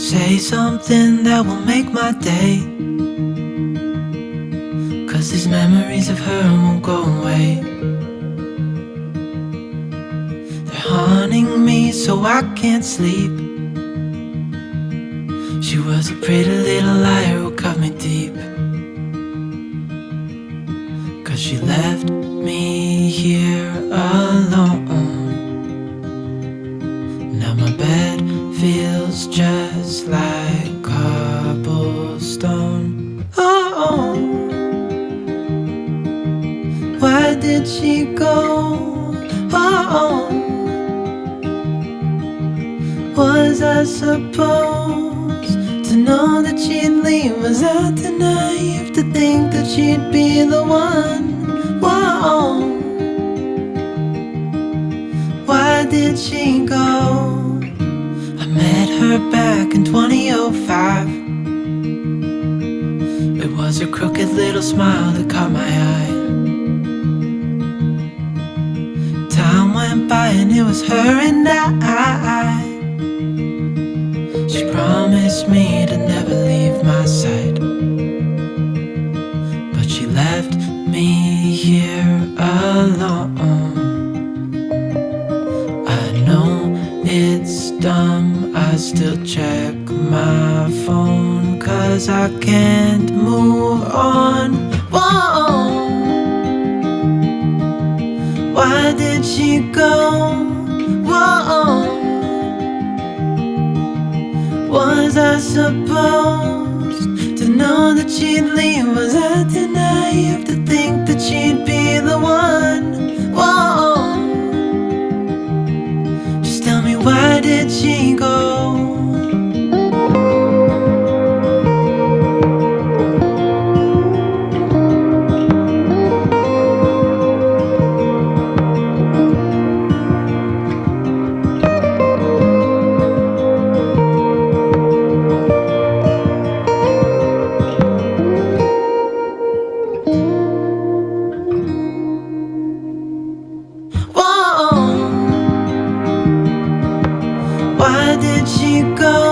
Say something that will make my day, 'cause these memories of her won't go away. They're haunting me so I can't sleep. She was a pretty little liar who cut me deep, 'cause she left me here alone. Now my bed feels just like cobblestone. Oh, why did she go? Oh, was I supposed to know that she'd leave? Was I too naive to think that she'd be the one? Whoa, why did she go? I met her back in 2005. It was her crooked little smile that caught my eye. Time went by and it was her and I. She promised me to never leave my side, but she left me here alone. I know it's dumb, I still check my phone, 'cause I can't move on. Whoa, why did she go? Whoa, was I supposed to know that she'd leave? Was I too naive to think that she'd be the one? Whoa, just tell me, why did she go? Why did she go?